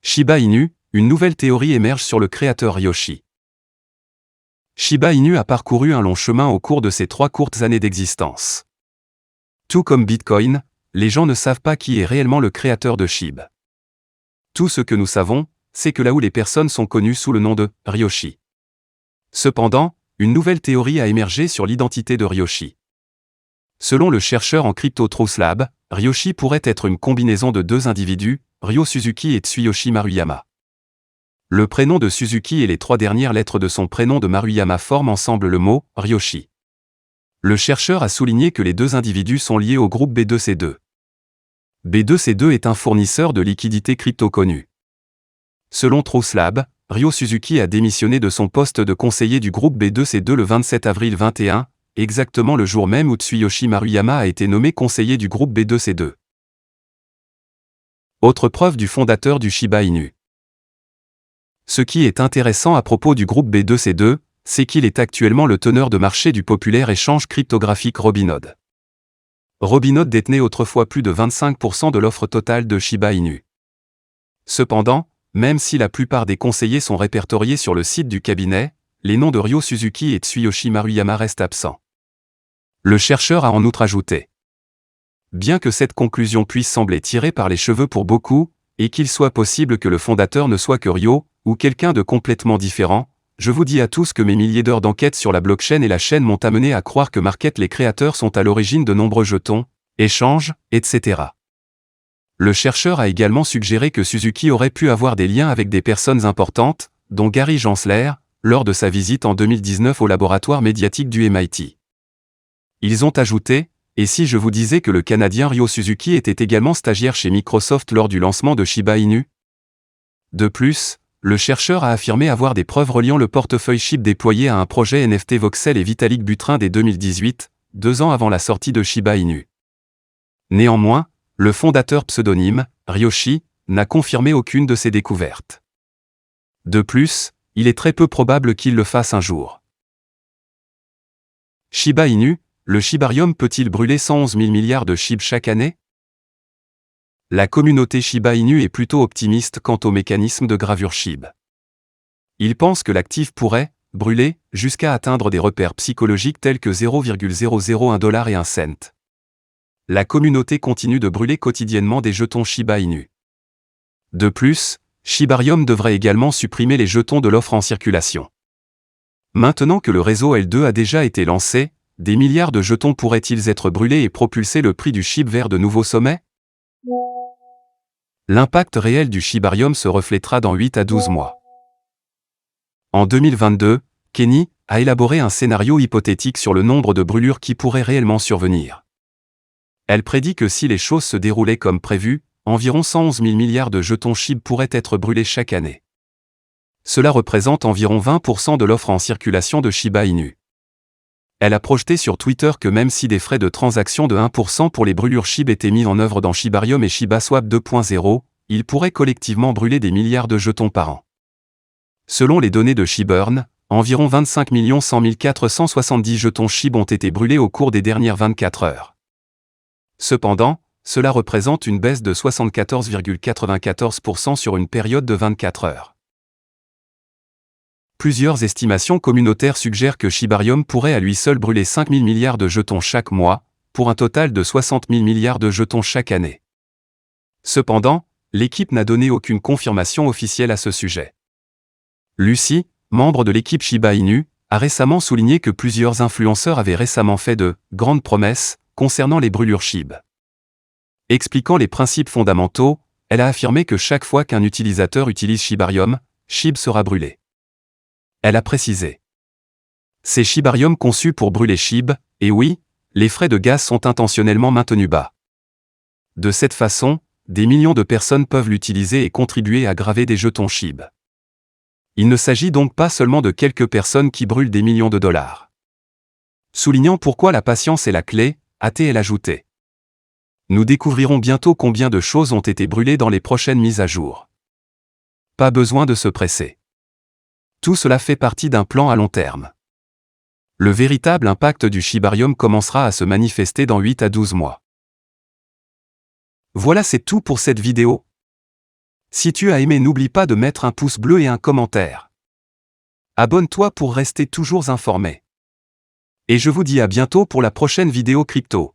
Shiba Inu, une nouvelle théorie émerge sur le créateur Ryoshi. Shiba Inu a parcouru un long chemin au cours de ses 3 courtes années d'existence. Tout comme Bitcoin, les gens ne savent pas qui est réellement le créateur de SHIB. Tout ce que nous savons, c'est que là où les personnes sont connues sous le nom de Ryoshi. Cependant, une nouvelle théorie a émergé sur l'identité de Ryoshi. Selon le chercheur en Crypto Truth Lab, Ryoshi pourrait être une combinaison de 2 individus, Ryo Suzuki et Tsuyoshi Maruyama. Le prénom de Suzuki et les 3 dernières lettres de son prénom de Maruyama forment ensemble le mot « Ryoshi ». Le chercheur a souligné que les 2 individus sont liés au groupe B2C2. B2C2 est un fournisseur de liquidités crypto connu. Selon Truth Lab, Ryo Suzuki a démissionné de son poste de conseiller du groupe B2C2 le 27 avril 2021, exactement le jour même où Tsuyoshi Maruyama a été nommé conseiller du groupe B2C2. Autre preuve du fondateur du Shiba Inu. Ce qui est intéressant à propos du groupe B2C2, c'est qu'il est actuellement le teneur de marché du populaire échange cryptographique Robinhood. Robinhood détenait autrefois plus de 25% de l'offre totale de Shiba Inu. Cependant, même si la plupart des conseillers sont répertoriés sur le site du cabinet, les noms de Ryo Suzuki et Tsuyoshi Maruyama restent absents. Le chercheur a en outre ajouté: bien que cette conclusion puisse sembler tirée par les cheveux pour beaucoup, et qu'il soit possible que le fondateur ne soit que Ryo, ou quelqu'un de complètement différent, je vous dis à tous que mes milliers d'heures d'enquête sur la blockchain et la chaîne m'ont amené à croire que les créateurs sont à l'origine de nombreux jetons, échanges, etc. Le chercheur a également suggéré que Suzuki aurait pu avoir des liens avec des personnes importantes, dont Gary Gensler, lors de sa visite en 2019 au laboratoire médiatique du MIT. Ils ont ajouté: et si je vous disais que le Canadien Ryo Suzuki était également stagiaire chez Microsoft lors du lancement de Shiba Inu? De plus, le chercheur a affirmé avoir des preuves reliant le portefeuille SHIB déployé à un projet NFT Voxel et Vitalik Buterin dès 2018, 2 ans avant la sortie de Shiba Inu. Néanmoins, le fondateur pseudonyme, Ryoshi, n'a confirmé aucune de ces découvertes. De plus, il est très peu probable qu'il le fasse un jour. Shiba Inu, le Shibarium peut-il brûler 111 000 milliards de SHIB chaque année? La communauté Shiba Inu est plutôt optimiste quant au mécanisme de gravure SHIB. Il pense que l'actif pourrait brûler jusqu'à atteindre des repères psychologiques tels que 0,001 $ et 1 cent. La communauté continue de brûler quotidiennement des jetons Shiba Inu. De plus, Shibarium devrait également supprimer les jetons de l'offre en circulation. Maintenant que le réseau L2 a déjà été lancé, des milliards de jetons pourraient-ils être brûlés et propulser le prix du SHIB vers de nouveaux sommets? L'impact réel du Shibarium se reflétera dans 8 à 12 mois. En 2022, Kenny a élaboré un scénario hypothétique sur le nombre de brûlures qui pourraient réellement survenir. Elle prédit que si les choses se déroulaient comme prévu, environ 111 000 milliards de jetons SHIB pourraient être brûlés chaque année. Cela représente environ 20% de l'offre en circulation de Shiba Inu. Elle a projeté sur Twitter que même si des frais de transaction de 1% pour les brûlures SHIB étaient mis en œuvre dans Shibarium et ShibaSwap 2.0, ils pourraient collectivement brûler des milliards de jetons par an. Selon les données de SHIBurn, environ 25 100 470 jetons SHIB ont été brûlés au cours des dernières 24 heures. Cependant, cela représente une baisse de 74,94% sur une période de 24 heures. Plusieurs estimations communautaires suggèrent que Shibarium pourrait à lui seul brûler 5 000 milliards de jetons chaque mois, pour un total de 60 000 milliards de jetons chaque année. Cependant, l'équipe n'a donné aucune confirmation officielle à ce sujet. Lucy, membre de l'équipe Shiba Inu, a récemment souligné que plusieurs influenceurs avaient récemment fait de grandes promesses concernant les brûlures SHIB. Expliquant les principes fondamentaux, elle a affirmé que chaque fois qu'un utilisateur utilise Shibarium, SHIB sera brûlé. Elle a précisé: c'est Shibarium conçu pour brûler SHIB, et oui, les frais de gaz sont intentionnellement maintenus bas. De cette façon, des millions de personnes peuvent l'utiliser et contribuer à graver des jetons SHIB. Il ne s'agit donc pas seulement de quelques personnes qui brûlent des millions de dollars. Soulignant pourquoi la patience est la clé, a-t-elle ajouté. Nous découvrirons bientôt combien de choses ont été brûlées dans les prochaines mises à jour. Pas besoin de se presser. Tout cela fait partie d'un plan à long terme. Le véritable impact du Shibarium commencera à se manifester dans 8 à 12 mois. Voilà, c'est tout pour cette vidéo. Si tu as aimé, n'oublie pas de mettre un pouce bleu et un commentaire. Abonne-toi pour rester toujours informé. Et je vous dis à bientôt pour la prochaine vidéo crypto.